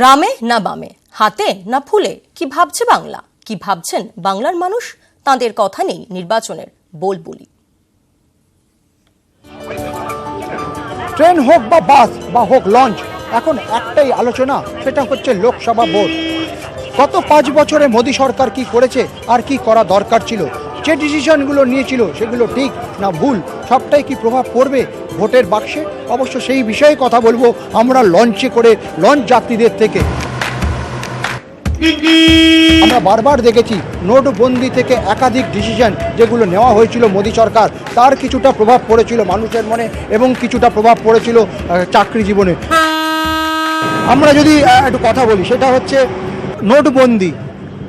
রামে না বামে, হাতে না ফুলে, কি ভাবছে বাংলা, কি ভাবছেন বাংলার মানুষ, তাঁদের কথা নেই নির্বাচনের বলবুলি। ট্রেন হোক বা বাস বা হোক লঞ্চ, এখন একটাই আলোচনা, সেটা হচ্ছে লোকসভা ভোট। গত 5 বছরে মোদী সরকার কি করেছে আর কি করা দরকার ছিল, যে ডিসিশনগুলো নিয়েছিল সেগুলো ঠিক না ভুল, সবটাই কি প্রভাব পড়বে ভোটের বাক্সে? অবশ্য সেই বিষয়ে কথা বলবো আমরা লঞ্চে করে লঞ্চ যাত্রীদের থেকে। আমরা বারবার দেখেছি নোটবন্দি থেকে একাধিক ডিসিশন যেগুলো নেওয়া হয়েছিল মোদী সরকার, তার কিছুটা প্রভাব পড়েছিল মানুষের মনে এবং কিছুটা প্রভাব পড়েছিল চাকরি জীবনে। আমরা যদি একটু কথা বলি, সেটা হচ্ছে নোটবন্দি,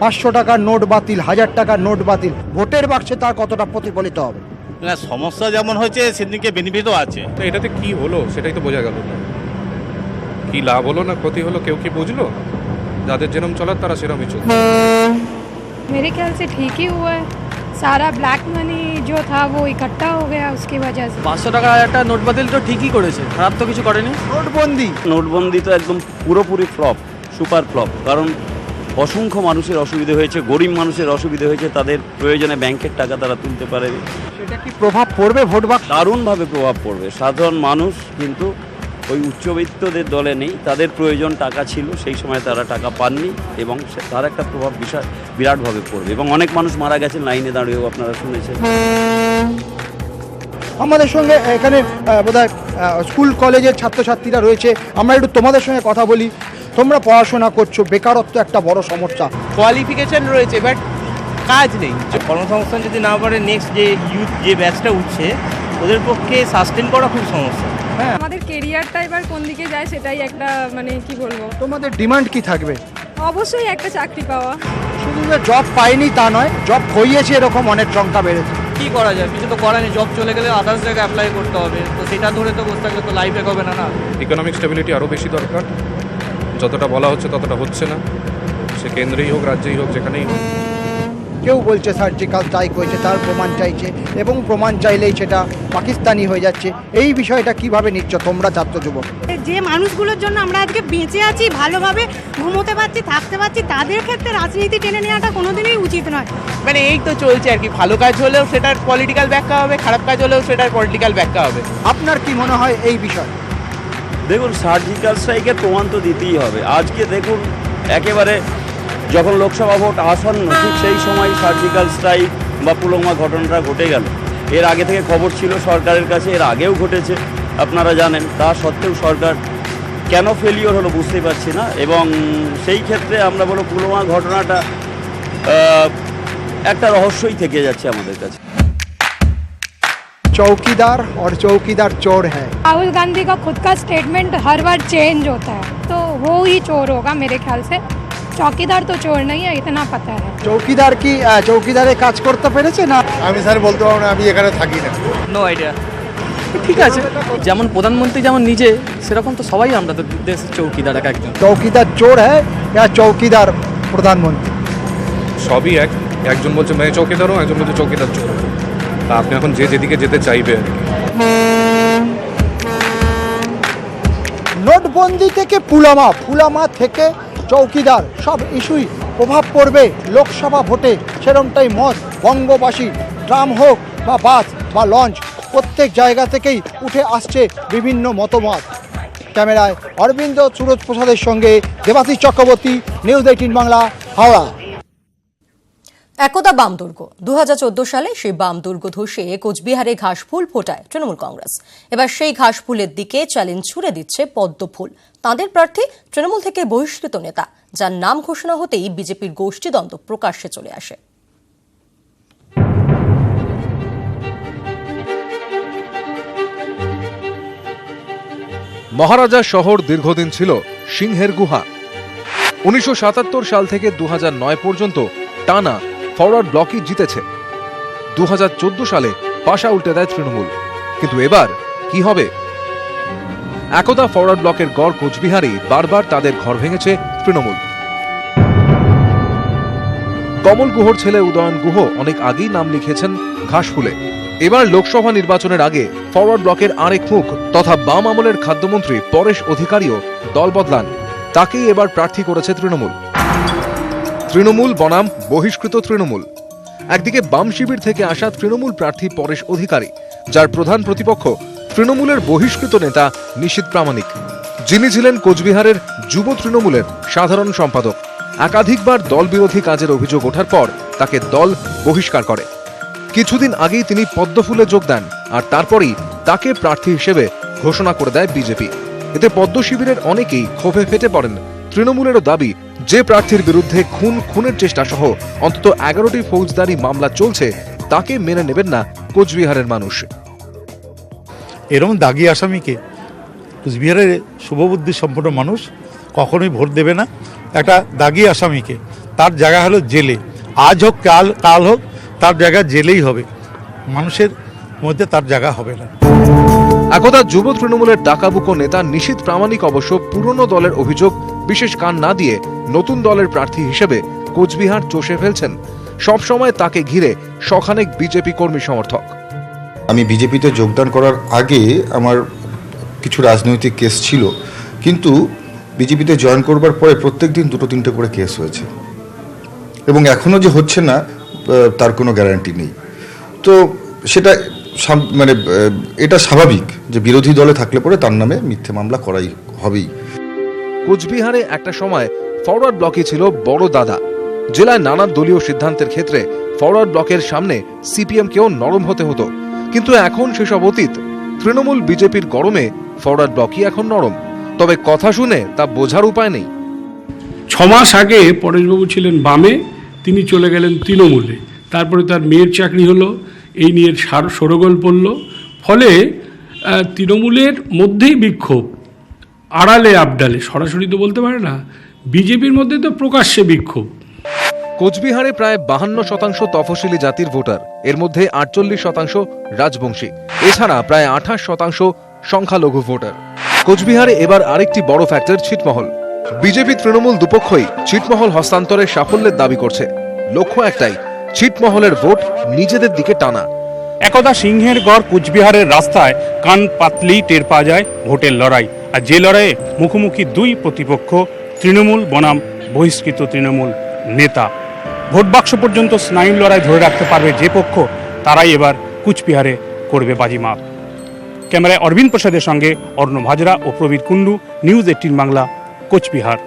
500 টাকার নোট বাতিল, 1000 টাকার নোট বাতিল, ভোটের বাক্সে তার কতটা প্রতিফলিত হবে? না, সমস্যা যেমন হয়েছে সেদিকে বেনিফিটও আছে। এটাতে কি হলো সেটাই তো বোঝা গেল না, কি লাভ হলো না ক্ষতি হলো কেউ কি বুঝলো? যাদের যেরকম চলার তারা সেরকমই চলছে। मेरे ख्याल से ठीक ही हुआ है, सारा ब्लैक मनी जो था वो इकट्ठा हो गया उसकी वजह से। 500 টাকা একটা নোট বাতিল তো ঠিকই করেছে, খারাপ তো কিছু করেনি। নোটবন্দি তো একদম পুরোপুরি ফ্লপ, সুপার ফ্লপ। কারণ অসংখ্য মানুষের অসুবিধা হয়েছে, গরিব মানুষের অসুবিধা হয়েছে, তাদের প্রয়োজনে ব্যাংকের টাকা তারা তুলতে পারে। সেটা কি প্রভাব পড়বে ভোট বাক্সে? দারুণভাবে প্রভাব পড়বে। সাধারণ মানুষ কিন্তু ওই উচ্চবিত্তদের দলে নেই, তাদের প্রয়োজন টাকা ছিল, সেই সময় তারা টাকা পাননি এবং তার একটা প্রভাব বিরাটভাবে পড়বে। এবং অনেক মানুষ মারা গেছেন লাইনে দাঁড়িয়েও, আপনারা শুনেছেন। আমাদের সঙ্গে এখানে বোধহয় স্কুল কলেজের ছাত্রছাত্রীরা রয়েছে, আমরা একটু তোমাদের সঙ্গে কথা বলি। তোমরা পড়াশোনা করছো, বেকারত্ব একটা বড় সমস্যা, কোয়ালিফিকেশন রয়েছে বাট কাজ নেই। কর্মসংস্থান যদি না পারে নেক্সট যে ইউথ যে ব্যাচটা উঠছে ওদের পক্ষে সাস্টেন করা খুব সমস্যা। হ্যাঁ, আমাদের কেরিয়ারটা এবার কোন দিকে যায় সেটাই একটা মানে কি বলবো, তোমাদের ডিমান্ড কি থাকবে? অবশ্যই একটা চাকরি পাওয়া। শুধু যে জব পাইনি তা নয়, জব খইয়েছে এরকম অনেক সংখ্যা বেড়েছে। কি করা যায়, কিছু তো করা নেই। জব চলে গেলে আদার্স জায়গায় অ্যাপ্লাই করতে হবে, তো সেটা ধরে তো বসে থাকলে তো লাইফ এগোবে না। ইকোনমিক স্টেবিলিটি আরও বেশি দরকার, যতটা বলা হচ্ছে ততটা হচ্ছে না, সে কেন্দ্রেই হোক রাজ্যেই হোক যেখানেই হোক। কেউ বলছে সার্জিক্যাল স্ট্রাইক হয়েছে, তার প্রমাণ চাইছে এবং প্রমাণ চাইলেই সেটা পাকিস্তানি হয়ে যাচ্ছে। এই বিষয়টা কিভাবে নিচ্ছ তোমরা ছাত্র যুবক? যে মানুষগুলোর জন্য আমরা আজকে বেঁচে আছি, ভালোভাবে ঘুমোতে পারছি, থাকতে পারছি, তাদের ক্ষেত্রে রাজনীতি টেনে নেওয়াটা কোনোদিনই উচিত নয়। মানে এই তো চলছে আর কি, ভালো কাজ হলেও সেটার পলিটিক্যাল ব্যাখ্যা হবে, খারাপ কাজ হলেও সেটার পলিটিক্যাল ব্যাখ্যা হবে। আপনার কি মনে হয় এই বিষয়? দেখুন, সার্জিক্যাল স্ট্রাইকের প্রমাণ তো দিতেই হবে। আজকে দেখুন, একেবারে যখন লোকসভা ভোট আসন্ন ঠিক সেই সময় সার্জিক্যাল স্ট্রাইক বা পুলওয়ামা ঘটনাটা ঘটে গেল। এর আগে থেকে খবর ছিল সরকারের কাছে, এর আগেও ঘটেছে আপনারা জানেন। তা সত্ত্বেও সরকার কেন ফেলিওর হলো বুঝতে পারছি না। এবং সেই ক্ষেত্রে আমরা বলবো পুলওয়ামা ঘটনাটা একটা রহস্যই থেকে যাচ্ছে আমাদের কাছে। चौकीदार और चौकीदार चोर है। राहुल गांधी का खुद का स्टेटमेंट हर बार चेंज होता है, तो वो ही चोर होगा मेरे ख्याल से। चौकीदार तो चोर नहीं है, इतना पता है। চৌকিদার কি চৌকিদারে কাজ করতে পেরেছে না? আমি স্যার বলতে পারবো না, আমি এখানে থাকি না। No idea. ঠিক আছে, যেমন প্রধানমন্ত্রী যেমন নিজে, সেরকম তো সবাই আমরা তো দেশের চৌকিদার এক একজন। চৌকিদার চোর হ্যাঁ या চৌকিদার প্রধানমন্ত্রী? সবই এক, একজন বলছে মেয়ে চৌকিদারও, একজন বলছে চৌকিদার চোর। তা আপনি এখন যে যেদিকে যেতে চাইবে। নোটবন্দি থেকে পুলওয়ামা থেকে চৌকিদার, সব ইস্যুই প্রভাব পড়বে লোকসভা ভোটে, সেরমটাই মত বঙ্গবাসী। ট্রাম হোক বা বাস বা লঞ্চ, প্রত্যেক জায়গা থেকেই উঠে আসছে বিভিন্ন মতামত। ক্যামেরায় অরবিন্দ সুরজ প্রসাদের সঙ্গে দেবাশিস চক্রবর্তী, নিউজ 18 বাংলা, হাওড়া। একদা বাম দুর্গ, 2014 সালে সেই বাম দুর্গ ধসে কোচবিহারে ঘাসফুল ফোটায় তৃণমূল কংগ্রেস। এবার সেই ঘাসফুলের দিকে চ্যালেঞ্জ ছুড়ে দিচ্ছে পদ্মফুল, তাঁদের প্রার্থী তৃণমূল থেকে বহিষ্কৃত নেতা, যার নাম ঘোষণা হতেই বিজেপির গোষ্ঠীদ্বন্দ্ব প্রকাশ্যে চলে আসে। মহারাজা শহর দীর্ঘদিন ছিল সিংহের গুহা। 1977 সাল থেকে 2009 পর্যন্ত টানা ফরওয়ার্ড ব্লকই জিতেছে। 2014 সালে পাশা উল্টে দেয় তৃণমূল। কিন্তু এবার কি হবে? একদা ফরওয়ার্ড ব্লকের গড় কোচবিহারেই বারবার তাদের ঘর ভেঙেছে তৃণমূল। কমল গুহর ছেলে উদয়ন গুহ অনেক আগেই নাম লিখেছেন ঘাসফুলে। এবার লোকসভা নির্বাচনের আগে ফরওয়ার্ড ব্লকের আরেক মুখ তথা বাম আমলের খাদ্যমন্ত্রী পরেশ অধিকারীও দল বদলান। তাকেই এবার প্রার্থী করেছে তৃণমূল। তৃণমূল বনাম বহিষ্কৃত তৃণমূল। একদিকে বাম শিবির থেকে আসা তৃণমূল প্রার্থী পরেশ অধিকারী, যার প্রধান প্রতিপক্ষ তৃণমূলের বহিষ্কৃত নেতা নিশীথ প্রামাণিক, যিনি ছিলেন কোচবিহারের যুব তৃণমূলের সাধারণ সম্পাদক। একাধিকবার দল বিরোধী কাজের অভিযোগ ওঠার পর তাকে দল বহিষ্কার করে। কিছুদিন আগেই তিনি পদ্মফুলে যোগ দেন, আর তারপরই তাকে প্রার্থী হিসেবে ঘোষণা করে দেয় বিজেপি। এতে পদ্ম শিবিরের অনেকেই ক্ষোভে ফেটে পড়েন। তৃণমূলেরও দাবি, যে প্রার্থীর বিরুদ্ধে খুনের চেষ্টা সহ অন্তত 11টি ফৌজদারি মামলা চলছে, তাকে মেনে নেবেন না কোচবিহারের মানুষ। এরকম দাগি আসামিকে কুচবিহারের শুভবুদ্ধি সম্পন্ন মানুষ কখনোই ভোট দেবে না। একটা দাগি আসামিকে তার জায়গা হলো জেলে, আজ হোক কাল হোক তার জায়গা জেলেই হবে, মানুষের মধ্যে তার জায়গা হবে না। একদা যুব তৃণমূলের ডাকাবুকো নেতা নিশীথ প্রামাণিক অবশ্য পুরনো দলের অভিযোগ বিশেষ কান না দিয়ে নতুন দলের প্রার্থী হিসেবে কোচবিহার চষে ফেলছেন। সবসময় তাকে ঘিরে শখানেক বিজেপি কর্মী সমর্থক। আমি বিজেপিতে যোগদান করার আগে আমার কিছু রাজনৈতিক কেস ছিল, কিন্তু বিজেপিতে জয়েন করবার পরে প্রত্যেক দিন 2-3টে করে কেস হয়েছে, এবং এখনও যে হচ্ছে না তার কোনো গ্যারান্টি নেই। তো সেটা মানে এটা স্বাভাবিক যে বিরোধী দলে থাকলে পরে তার নামে মিথ্যে মামলা করাই হবেই। কোচবিহারে একটা সময় ফরওয়ার্ড ব্লকই ছিল বড় দাদা। জেলায় নানা দলীয় সিদ্ধান্তের ক্ষেত্রে ফরওয়ার্ড ব্লকের সামনে সিপিএমকেও নরম হতে হতো, কিন্তু এখন সেসব অতীত। তৃণমূল বিজেপির গরমে ফরওয়ার্ড ব্লকই এখন নরম, তবে কথা শুনে তা বোঝার উপায় নেই। 6 মাস আগে পরেশবাবু ছিলেন বামে, তিনি চলে গেলেন তৃণমূলে, তারপরে তার মেয়ের চাকরি হলো, এই নিয়ে সরগোল পড়ল। ফলে তৃণমূলের মধ্যেই বিক্ষোভ, আড়ালে আবডালে, সরাসরি তো বলতে পারে না, বিজেপির মধ্যে তো প্রকাশ্যে বিক্ষোভ। কোচবিহারে প্রায় 52% তফসিলি জাতির ভোটার, এর মধ্যে 48% রাজবংশী, এছাড়া প্রায় 28% সংখ্যালঘু ভোটার। কোচবিহারে এবার আরেকটি বড় ফ্যাক্টর ছিটমহল। বিজেপি তৃণমূল দুপক্ষই ছিটমহল হস্তান্তরের সাফল্যের দাবি করছে। লক্ষ্য একটাই, ছিটমহলের ভোট নিজেদের দিকে টানা। একদা সিংহের গড় কোচবিহারের রাস্তায় কান পাতলেই টের পাওয়া যায় ভোটের লড়াই, আর যে লড়াইয়ে মুখোমুখি দুই প্রতিপক্ষ, তৃণমূল বনাম বহিষ্কৃত তৃণমূল নেতা। ভোট বাক্স পর্যন্ত স্নায়ু লড়াই ধরে রাখতে পারবে যে পক্ষ, তারাই এবার কুচবিহারে করবে বাজিমাত। ক্যামেরায় অরবিন্দ প্রসাদের সঙ্গে অর্ণব হাজরা ও প্রবীর কুণ্ডু, নিউজ 18 বাংলা, কোচবিহার।